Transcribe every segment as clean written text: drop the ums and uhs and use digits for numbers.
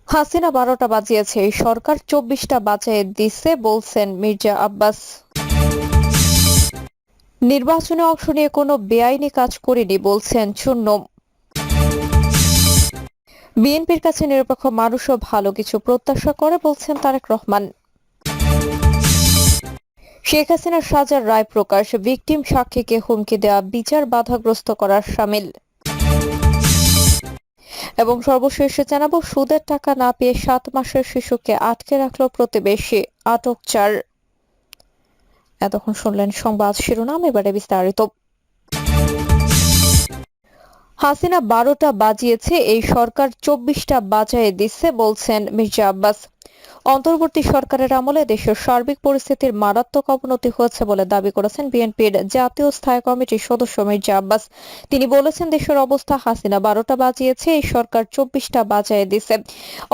হাসিনা ১২টা বাজিয়েছে, সরকার ২৪টা বাজিয়ে দিচ্ছে বলছেন মির্জা আব্বাস। নির্বাচনে অংশ নিয়ে কোনো বেআইনি কাজ করিনি বলছেন চুন্নম। বিএনপির কাছে নিরপেক্ষ মানুষও ভালো কিছু প্রত্যাশা করে বলছেন তারেক রহমান। শেখ হাসিনার সাজার রায় প্রকাশ, ভিকটিম সাক্ষীকে হুমকি দেওয়া বিচার বাধাগ্রস্ত করার শামিল। এবং সর্বশেষে জানাবো, সুদের টাকা না পেয়ে 7 মাসের শিশুকে আটকে রাখল প্রতিবেশী, আটক 4। এতক্ষণ শুনলেন সংবাদ শিরোনাম, এবারে বিস্তারিত। হাসিনা ১২টা বাজিয়েছে, এই সরকার ২৪টা বাজায়ে দিচ্ছে বলছেন মির্জা আব্বাস। অন্তর্বর্তী সরকারের আমলে দেশের সার্বিক পরিস্থিতির মারাত্মক অবনতি হয়েছে বলে দাবি করেছেন বিএনপির জাতীয় স্থায়ী কমিটির সদস্য মির্জা আব্বাস। তিনি বলেছেন, দেশের অবস্থা হাসিনা ১২টা বাজিয়েছে, এই সরকার ২৪টা বাজায়ে দিছে।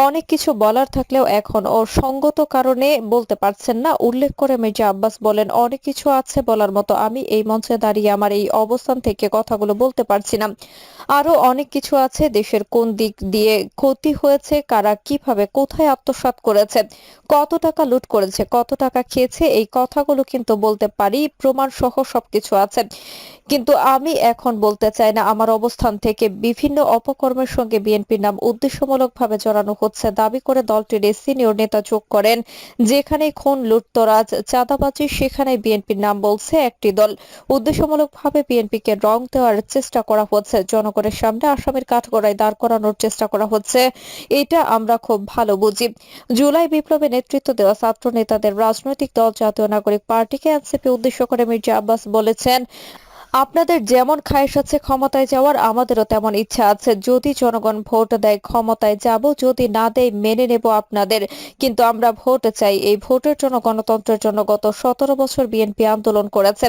অনেক কিছু বলার থাকলেও এখন ও সঙ্গত কারণে বলতে পারছেন না। উল্লেখ করে মির্জা আব্বাস বলেন, অনেক কিছু আছে বলার মতো, আমি এই মঞ্চে দাঁড়িয়ে আমার এই অবস্থান থেকে কথাগুলো বলতে পারছি না। আরো অনেক কিছু আছে, দেশের কোন দিক দিয়ে ক্ষতি হয়েছে, কারা কিভাবে কোথায় আত্মসাৎ করেছে, কত টাকা লুট করেছে, কত টাকা খেয়েছে, এই কথাগুলো কিন্তু বলতে পারি, প্রমাণ সহ সবকিছু আছে। কিন্তু আমি এখন বলতে চাই না। আমার অবস্থান থেকে বিভিন্ন অপকর্মের সঙ্গে বিএনপির নাম উদ্দেশ্যমূলকভাবে জড়ানো হচ্ছে দাবি করে দলটির এই সিনিয়র নেতা যোগ করেন, যেখানে খুন, লুটতরাজ, চাঁদাবাজি, সেখানে বিএনপির নাম বলছে একটি দল। উদ্দেশ্যমূলকভাবে বিএনপিকে রং দেওয়ার চেষ্টা করা হচ্ছে, জনগণের সামনে আসামির কাঠগড়ায় দাঁড় করানোর চেষ্টা করা হচ্ছে। এটা আমরা খুব ভালো বুঝি। জুলাই বিপ্লবে নেতৃত্ব দেওয়া ছাত্র নেতাদের রাজনৈতিক দল জাতীয় নাগরিক পার্টিকে এনসিপি উদ্দেশ্য করে মির্জা আব্বাস বলেছেন, আপনাদের যেমন খায়েশ আছে ক্ষমতায় যাওয়ার, আমাদেরও তেমন ইচ্ছা আছে। যদি জনগণ ভোট দেয় ক্ষমতায় যাব, যদি না দেয় মেনে নেব আপনাদের। কিন্তু আমরা ভোট চাই। এই ভোটের জন্য, গণতন্ত্রের জন্য গত 17 বছর বিএনপি আন্দোলন করেছে।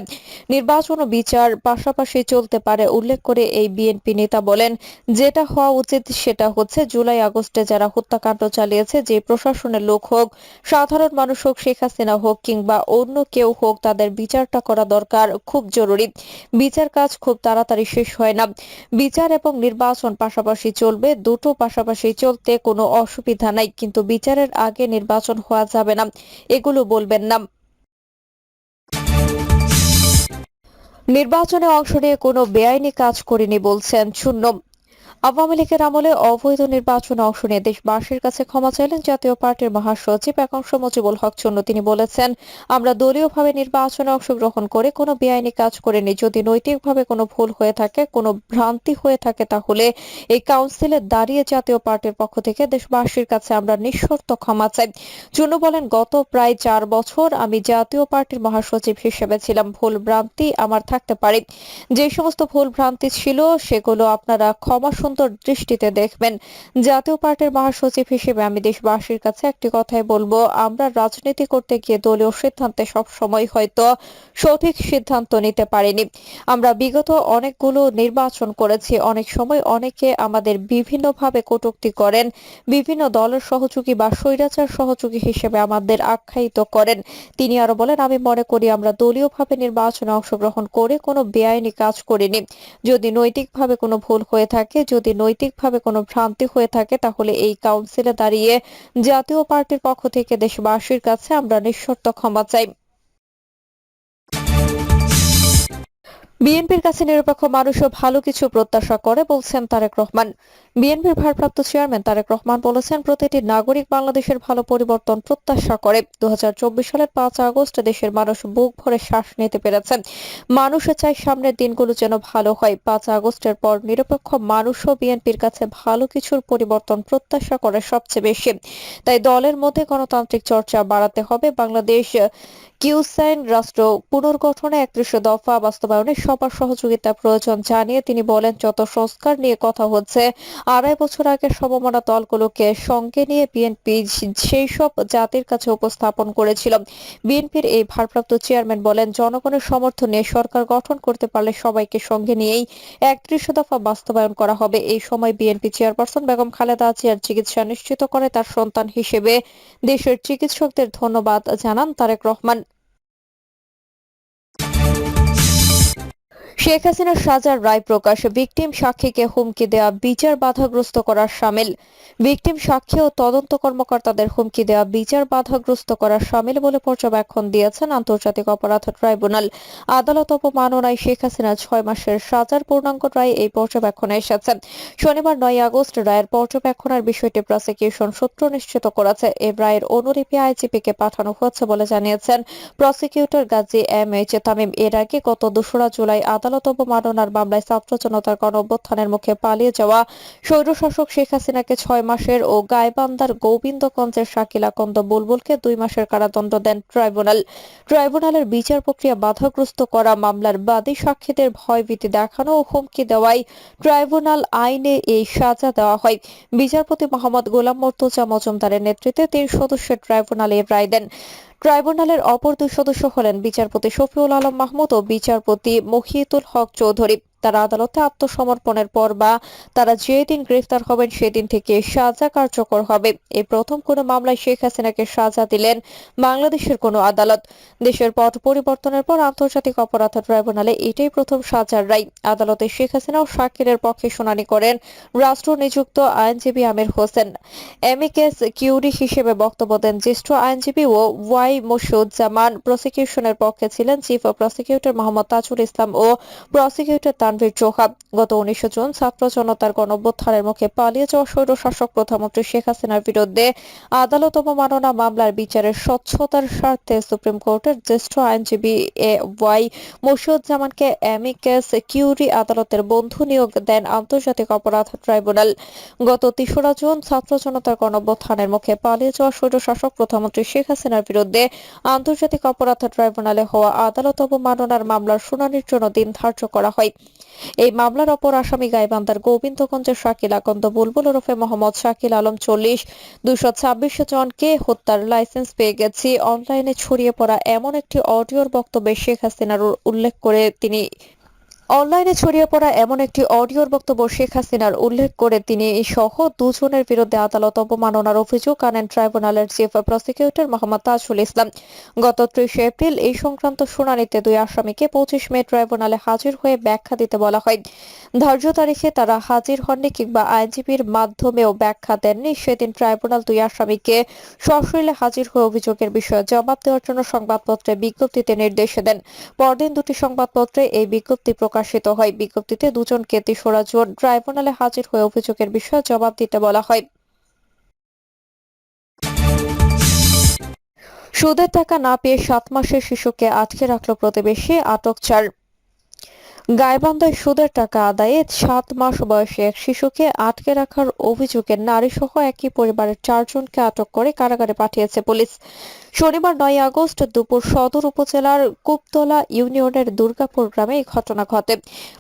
নির্বাচন ও বিচার পাশাপাশি চলতে পারে উল্লেখ করে এই বিএনপি নেতা বলেন, যেটা হওয়া উচিত সেটা হচ্ছে, জুলাই আগস্টে যারা হত্যাকাণ্ড চালিয়েছে, যে প্রশাসনের লোক হোক, সাধারণ মানুষ হোক, শেখ হাসিনা হোক কিংবা অন্য কেউ হোক, তাদের বিচারটা করা দরকার, খুব জরুরি। বিচার কাজ খুব তাড়াতাড়ি শেষ হয় না। বিচার এবং নির্বাচন পাশাপাশি চলবে, দুটো পাশাপাশি চলতে কোনো অসুবিধা নাই, কিন্তু বিচারের আগে নির্বাচন হওয়া যাবে না, এগুলো বলবেন না। নির্বাচনে অংশ নিয়ে কোনো বেআইনি কাজ করিনি বলছেন চুন্নম। আওয়ামী লীগের আমলে অবৈধ নির্বাচনে অংশ নিয়ে দেশবাসীর কাছে ক্ষমা চাইলেন জাতীয় পার্টির মহাসচিব একাংশ মুজিবুল হক চুন্নু। তিনি বলেছেন, আমরা দলীয়ভাবে নির্বাচনে অংশগ্রহণ করে কোনো বেআইনি কাজ করিনি। যদি নৈতিকভাবে কোনো ভুল হয়ে থাকে, কোনো ভ্রান্তি হয়ে থাকে, তাহলে এই কাউন্সিলে দাঁড়িয়ে জাতীয় পার্টির পক্ষ থেকে দেশবাসীর কাছে আমরা নিঃশর্ত ক্ষমা চাই। চুন্নু বলেন, গত প্রায় 4 বছর আমি জাতীয় পার্টির মহাসচিব হিসেবে ছিলাম। ভুল ভ্রান্তি আমার থাকতে পারে। যে সমস্ত ভুল ভ্রান্তি ছিল সেগুলো আপনারা ক্ষমা সুন্দর দৃষ্টিতে দেখবেন। জাতীয় পার্টির মহাসচিব হিসেবে আমি দেশবাসীর কাছে একটি কথাই বলবো, আমরা রাজনীতি করতে গিয়ে দলীয় সিদ্ধান্তে সব সময় হয়তো সঠিক সিদ্ধান্ত নিতে পারিনি। আমরা বিগত অনেকগুলো নির্বাচন করেছি, অনেক সময় অনেকে আমাদের বিভিন্নভাবে কটূক্তি করেন, বিভিন্ন দলের সহযোগী বা স্বৈরাচার সহযোগী হিসেবে আমাদের আখ্যায়িত করেন। তিনি আরো বলেন, আমি মনে করি আমরা দলীয়ভাবে নির্বাচনে অংশগ্রহণ করে কোনো বেআইনি কাজ করিনি। যদি নৈতিকভাবে কোনো ভুল হয়ে থাকে, যদি নৈতিকভাবে কোনো ভ্রান্তি হয়ে থাকে, তাহলে এই কাউন্সিলে দাঁড়িয়ে জাতীয় পার্টির পক্ষ থেকে দেশবাসীর কাছে আমরা নিঃশর্ত ক্ষমা চাই। বিএনপির কাছে নিরপেক্ষ মানুষও ভালো কিছু প্রত্যাশা করে বলছেন তারেক রহমান। বিএনপির ভারপ্রাপ্ত চেয়ারম্যান তারেক রহমান বলেছেন, প্রতিটি নাগরিক বাংলাদেশের ভালো পরিবর্তন প্রত্যাশা করে। ২০২৪ সালের ৫ আগস্ট দেশের মানুষ বুক ভরে শ্বাস নিতে পেরেছেন। মানুষ চায় সামনের দিনগুলো যেন ভালো হয়। ৫ আগস্টের পর নিরপেক্ষ মানুষও বিএনপির কাছে ভালো কিছুর পরিবর্তন প্রত্যাশা করে সবচেয়ে বেশি। তাই দলের মধ্যে গণতান্ত্রিক চর্চা বাড়াতে হবে। বাংলাদেশ কিউসাইন রাষ্ট্র পুনর্গঠনে ৩১ দফা বাস্তবায়নে সবার সহযোগিতা প্রয়োজন জানিয়ে তিনি বলেন, যত সংস্কার নিয়ে কথা হচ্ছে, ২.৫ বছর আগে সমমনা দলগুলোকে সঙ্গে নিয়ে বিএনপি সেই সব জাতির কাছে উপস্থাপন করেছিল। বিএনপির এই ভারপ্রাপ্ত চেয়ারম্যান বলেন, জনগণের সমর্থন নিয়ে সরকার গঠন করতে পারলে সবাইকে সঙ্গে নিয়েই ৩১ দফা বাস্তবায়ন করা হবে। এই সময় বিএনপি চেয়ারপারসন বেগম খালেদা জিয়ার চিকিৎসা নিশ্চিত করে তার সন্তান হিসেবে দেশের চিকিৎসকদের ধন্যবাদ জানান তারেক রহমান। শেখ হাসিনার সাজার রায় প্রকাশ, ভিকটিম সাক্ষীকে হুমকি দেওয়া বিচার বাধাগ্রস্ত করার শামিল। ভিকটিম সাক্ষী ও তদন্ত কর্মকর্তাদের হুমকি দেওয়া বিচার বাধাগ্রস্ত করার শামিল বলে পর্যবেক্ষণ দিয়েছেন আন্তর্জাতিক অপরাধ ট্রাইব্যুনাল। আদালত অবমাননায় শেখ হাসিনা 6 মাসের সাজার পূর্ণাঙ্গ রায় এই পর্যবেক্ষণে এসেছে। শনিবার 9 আগস্ট রায়ের পর্যবেক্ষণের বিষয়টি প্রসিকিউশন সূত্র নিশ্চিত করেছে। এই রায়ের অনুলিপি আইজিপিকে পাঠানো হয়েছে বলে জানিয়েছেন প্রসিকিউটর গাজী এম.এইচ. তামিম। এর আগে গত 2রা জুলাই আদালত অবমাননার মামলায় ছাত্র জনতার গণঅভ্যুত্থানের মুখে পালিয়ে যাওয়া স্বৈরশাসক শেখ হাসিনাকে 6 মাসের ও গাইবান্ধার গোবিন্দগঞ্জের শাকিল আকন্দ বুলবুলকে 2 মাসের কারাদণ্ড দেন ট্রাইব্যুনাল। ট্রাইব্যুনালের বিচার প্রক্রিয়া বাধাগ্রস্ত করা, মামলার বাদী সাক্ষীদের ভয়ভীতি দেখানো ও হুমকি দেওয়ায় ট্রাইব্যুনাল আইনে এই সাজা দেওয়া হয়। বিচারপতি মোহাম্মদ গোলাম মর্তুজা মজুমদারের নেতৃত্বে 3 সদস্যের ট্রাইব্যুনাল এ রায় দেন। ট্রাইব্যুনালের অপর 2 সদস্য হলেন বিচারপতি শফিউল আলম মাহমুদ ও বিচারপতি মহিতুল হক চৌধুরী। তারা আদালতে আত্মসমর্পণের পর বা তারা যেদিন গ্রেফতার হবেন সেদিন থেকে সাজা কার্যকর হবে। এই প্রথম কোনো মামলায় শেখ হাসিনাকে সাজা দিলেন বাংলাদেশের কোনো আদালত। দেশের পট পরিবর্তনের পর আন্তর্জাতিক অপরাধ ট্রাইব্যুনালে এটাই প্রথম সাজার রায়। আদালতে শেখ হাসিনা ও শাকিরের পক্ষে শুনানি করেন রাষ্ট্র নিযুক্ত আইনজীবী আমির হোসেন। এমিকেস কিউরি হিসেবে বক্তব্য দেন জ্যেষ্ঠ আইনজীবী ও ওয়াই মসুজ্জামান। প্রসিকিউশনের পক্ষে ছিলেন চিফ প্রসিকিউটর মোহাম্মদ তাজুল ইসলাম ও প্রসিকিউটর তানভীর চোহা। গত 19 জুন ছাত্র জনতার গণঅভ্যুত্থানের মুখে পালিয়ে যাওয়া স্বৈরশাসক প্রধানমন্ত্রী শেখ হাসিনার বিরুদ্ধে আদালত অবমাননা মামলার বিচারের স্বচ্ছতার স্বার্থে সুপ্রিম কোর্টের জ্যেষ্ঠ আইনজীবী ওয়াই মসুজ্জামানকে এমিকেস কিউরি আদালতের বন্ধু নিয়োগ দেন আন্তর্জাতিক অপরাধ ট্রাইব্যুনাল। গত 3রা জুন ছাত্র জনতার গণঅভ্যুত্থানের মুখে পালিয়ে যাওয়া স্বৈরশাসক প্রধানমন্ত্রী শেখ হাসিনার বিরুদ্ধে আন্তর্জাতিক অপরাধ ট্রাইব্যুনালে হওয়া আদালত অবমাননার মামলার শুনানির জন্য দিন ধার্য করা হয়। এই মামলার অপর আসামি গাইবান্ধার গোবিন্দগঞ্জের শাকিল আকন্দ বুলবুল ওরফে মোহাম্মদ শাকিল আলম 40। 226 জনকে হত্যার লাইসেন্স পেয়ে গেছি অনলাইনে ছড়িয়ে পড়া এমন একটি অডিওর বক্তব্যে শেখ হাসিনার উল্লেখ করে তিনি সহ 2 জনের বিরুদ্ধে আদালত অবমাননার অভিযোগ আনেন ট্রাইব্যুনালের চিফ প্রসিকিউটর মোহাম্মদ তাজুল ইসলাম। গত 30 এপ্রিল এই সংক্রান্ত শুনানিতে 2 আসামিকে 25 মে ট্রাইব্যুনালে হাজির হয়ে ব্যাখ্যা দিতে বলা হয়। ধার্য তারিখে তারা হাজির হননি কিংবা আইনজীবীর মাধ্যমেও ব্যাখ্যা দেননি। সেদিন ট্রাইব্যুনাল 2 আসামিকে সশরীরে হাজির হয়ে অভিযোগের বিষয়ে জবাব দেওয়ার জন্য সংবাদপত্রে বিজ্ঞপ্তিতে নির্দেশ দেন। পরদিন 2টি সংবাদপত্রে এই বিজ্ঞপ্তি প্রকাশিত হয়। বিজ্ঞপ্তিতে 2 জনকে 3রা জুন ট্রাইব্যুনালে হাজির হয়ে অভিযোগের বিষয়ে জবাব দিতে বলা হয়। সুদের টাকা না পেয়ে 7 মাসের শিশুকে আটকে রাখল প্রতিবেশী, আটক 4। গাইবান্ধায় সুদের টাকা আদায়ে 7 মাস বয়সী এক শিশুকে আটকে রাখার অভিযোগে নারীসহ একই পরিবারের 4 জনকে আটক করে কারাগারে পাঠিয়েছে পুলিশ। শনিবার 9 আগস্ট দুপুর সদর উপজেলার কুপতলা ইউনিয়নের দুর্গাপুর গ্রামে এই ঘটনা ঘটে।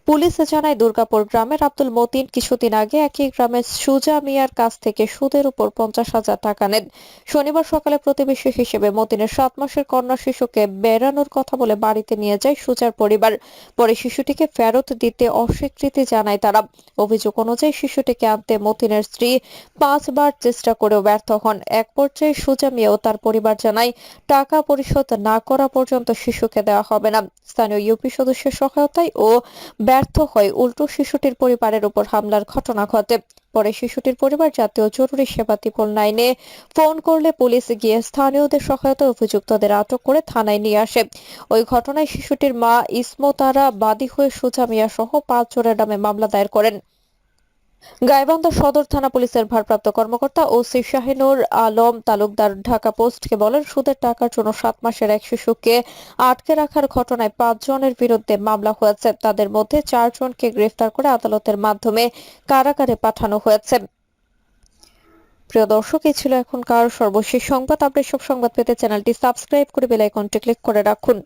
পুলিশ জানায় দুর্গাপুর গ্রামের আব্দুল মতিন কিছুদিন আগে একই গ্রামের সুজা মিয়ার কাছ থেকে সুদের উপর 50,000 টাকা নেন। শনিবার সকালে প্রতিবেশী হিসেবে মতিনের 7 মাসের কন্যা শিশুকে বেড়ানোর কথা বলে বাড়িতে নিয়ে যায় সুজার পরিবার। পরে শিশুটিকে ফেরত দিতে অস্বীকৃতি জানায় তারা। অভিযোগ অনুযায়ী শিশুটিকে আনতে মতিনের স্ত্রী 5 বার চেষ্টা করেও ব্যর্থ হন। এক পর্যায়ে সুজা মিয়া ও তার পরিবার জানায় টাকা পরিশোধ না করা পর্যন্ত শিশুকে দেওয়া হবে না। স্থানীয় ইউপি সদস্যের সহায়তায় ও ব্যর্থ হয় উল্টো শিশুটির পরিবারের উপর হামলার ঘটনা ঘটে। পরে শিশুটির পরিবার জাতীয় জরুরি সেবা 999 ফোন করলে পুলিশ গিয়ে স্থানীয়দের সহায়তায় অভিযুক্তদের আটক করে থানায় নিয়ে আসে। ওই ঘটনায় শিশুটির মা ইসমতারা বাদী হয়ে সুজা মিয়া সহ 5 জনের নামে মামলা দায়ের করেন। গাইবান্ধা সদর থানা পুলিশের ভারপ্রাপ্ত কর্মকর্তা ওসি শাহিনুর আলম তালুকদার ঢাকা পোস্টকে বলেন, সুদের টাকার জন্য 7 মাসের এক শিশুকে আটকে রাখার ঘটনায় 5 জনের বিরুদ্ধে মামলা হয়েছে। তাদের মধ্যে 4 জনকে গ্রেফতার করে আদালতের মাধ্যমে কারাগারে পাঠানো হয়েছে। প্রিয় দর্শক, এই ছিল এখনকার সর্বশেষ সংবাদ। আপডেট সব সংবাদ পেতে চ্যানেলটি সাবস্ক্রাইব করে বেল আইকনটি ক্লিক করে রাখুন।